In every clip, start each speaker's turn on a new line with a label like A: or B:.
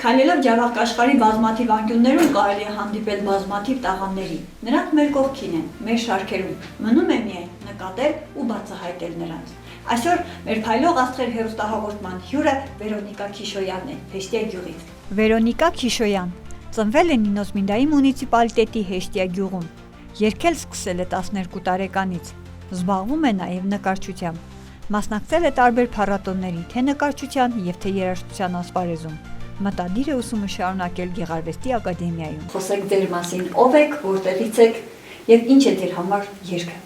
A: Քայլելով Ջավախք աշխարհի բազմաթիվ անկյուններում կարելի է հանդիպել բազմաթիվ տաղանդների։ Նրանք մեր կողքին են, մեր շարքերում, մնում է միայն նկատել ու բացահայտել նրանց։ Այսօր մեր փայլող աստղեր հեռուստահաղորդման հյուրը Վերոնիկա Քիշոյանն է, Հեշտիա գյուղից։ Վերոնիկա Քիշոյան ծնվել է Նինոսմինդայի մունիցիպալիտետի Հեշտիա գյուղում։ Երգել սկսել է 12 տարեկանից։ Զբաղվում է նաև նկարչությամբ։ Մասնակցել է տարբեր փառատոների, թե նկարչության և թե երաժշտության ասպարեզում։ Մտադիր է ուսումը շարունակել Գեղարվեստի ակադեմիայում։ Խոսեք ձեր մասին, ով եք, որտեղից եք և ինչ է ձեր համար երգը։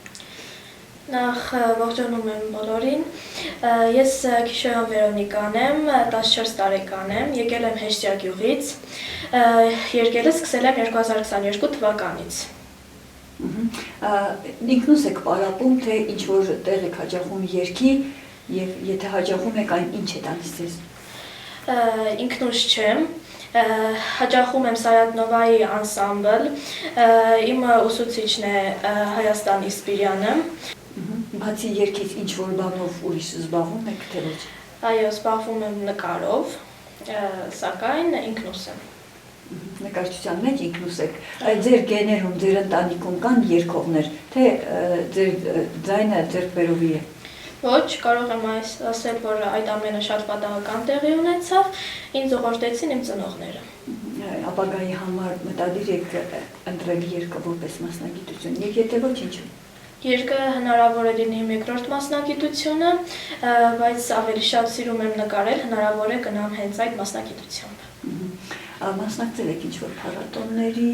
B: Նախ ողջունում եմ բոլորին։ Ես Քիշոյան Վերոնիկան եմ, 14 տարեկան եմ, եկել եմ Հեշտիա գյուղից։ Երգելը սկսել եմ 2022 թվականից։
A: Ինքնուս եք պարապում, թե ինչ-որ տեղ եք հաճախում երգի և եթե հաճախում եք, այն ինչ է տալիս ձեզ։
B: Ինքնուս չեմ, հաճախում եմ Սայաթ-Նովայի անսամբլ, իմ ուսուցիչն է Հայաստանի Սպիրյանը։
A: Բացի երգից ինչ-որ բանով ուրիշ զբաղվում եք, թե ոչ։
B: Այո, զբաղվում եմ նկարով, սակայն ինքնուս եմ։
A: Նկարչության մեջ ինքնուս եք։ Ձեր գեներում, ձեր ընտանիքում կան երգողներ, թե ձեր ձայնը ձեռքբերովի է։
B: Ոչ, կարող եմ ասել, որ այդ ամենը շատ պատահական տեղի ունեցավ, ինձ ուղղորդեցին իմ ծնողները։
A: Ապագայի համար մտադիր եք ընտրել երգը որպես մասնագիտություն, և եթե ոչ, ինչու։
B: Երգը հնարավոր է լինի երկրորդ մասնագիտությունը, բայց ավելի շատ սիրում եմ նկարել, հնարավոր է գնամ հենց այդ մասնագիտությամբ։
A: Մասնակցել եք ինչ-որ փառատոների,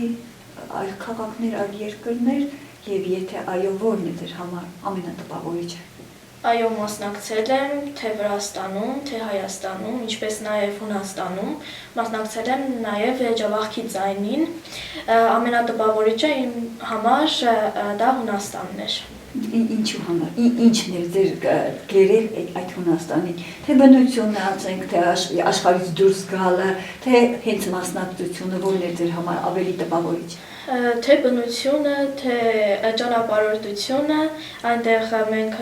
A: այլ քաղաքներ, այլ երկրներ, և եթե այո, որն է ձեր համար ամենատպավորիչը։
B: Այո, մասնակցել եմ թե Վրաստանում, թե Հայաստանում, ինչպես նաև Հունաստանում, մասնակցել եմ նաև Ջավախքի ձայնին, ամենատպավորիչը իմ համար դա Հունաստանն էր։
A: Ինչու համար, ինչն էր ձեր գերել այդ Հունաստանին, թե բնությունը, ասենք, թե աշխարհից դուրս գալը, թե հենց մասնակցությունը, որն էր ձեր համար ավելի տպավորիչ։
B: Թե բնությունը, թե ճանապարհորդությունը, այնտեղ մենք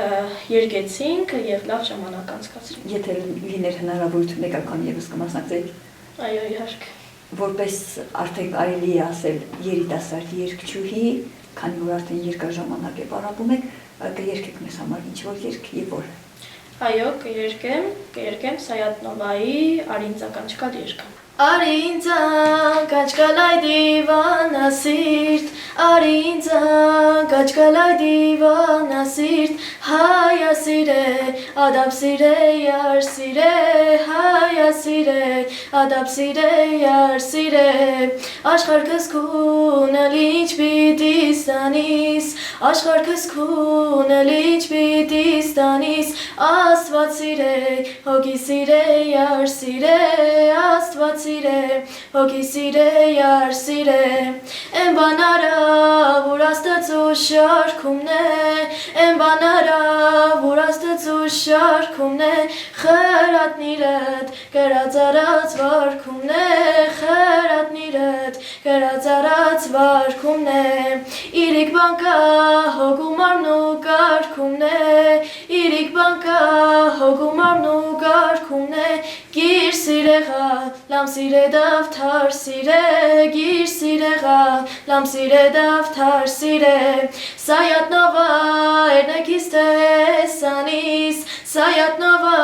B: երգեցինք և լավ ժամանակ անցկացրինք։
A: Եթե լիներ հնարավորություն եք անգամ ևս կմասնակցեիք։
B: Այո, իհարկե։
A: Որպես արդեն կարելի է ասել երիտասարդ երգչուհի, քանի որ արդեն երկար ժամանակ է պարապում եք, կերգեք մեզ համար ինչ-որ երգ և որ։
B: Այո, կերգեմ Սայաթ-Նովայի արինձական երգը։ Արինձան կաչկալայ դիվանասիրտ, արինձան կաչկալայ դիվանասիրտ, հայասիրե, ադապսիրե, յարսիրե, հայասիրե, ադապսիրե, յարսիրե, աշխարհքս քունը լիչ պիտի ստանիս, աշխարհքս քունը լիչ պիտի ստանիս, Աստված սիրե, հոգի սիրե, յարսիրե, Աստված սիրե, հոգի սիրե, յարսիրե, են բանարա, որ Աստծու շարքում է, են բանարա, որ Աստծու շարքում է, խրատնիրդ, կրածարած վարքում է, խրատնիրդ, կրածարած վարքում է, իրիկ բանկա, հոգում արնու կարգում է, իրիկ բանկա, հոգում արնու կարգում է, գիր սիրեղա, լամ սիրե դավթար սիրե, գիր սիրեղա, լամ սիրե դավթար սիրե, Սայաթ-Նովա էրնեքիս տեսանիս, Սայաթ-Նովա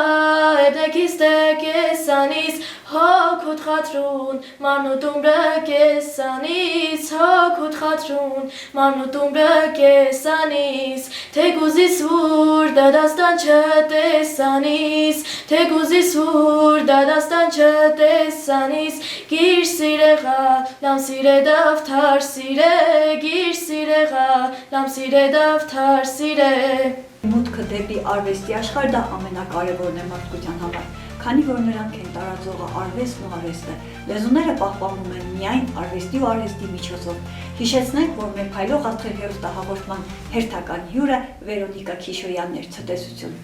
B: էրնեքիս տեկեսանիս, հոգուտ խատրուն, մանուտումբը կեսանիս, հոգուտ խատրուն, մանուտումբը կեսանիս, թեկուզիս ուր դադաստան չտեսանիս, թեկուզիս ուր դադաստան չտեսանիս, գիր սիրեղա, լամ սիրե դավթար սիրե, գիր սիրեղա, լամ սիրե դավթար սիրե։
A: Մուտքը դեպի արվեստի աշխարհ դա ամենակարևորն է մարդկության համար, քանի որ նրանք են տարածողը արվեստն ու արվեստը, լեզուները պահպանվում են միայն արվեստի ու արվեստի միջոցով։ Հիշեցնենք, որ մեր փայլող աստղեր հեռուստահաղորդման հերթական հյուրը Վերոնիկա Քիշոյանն էր, ցտեսություն։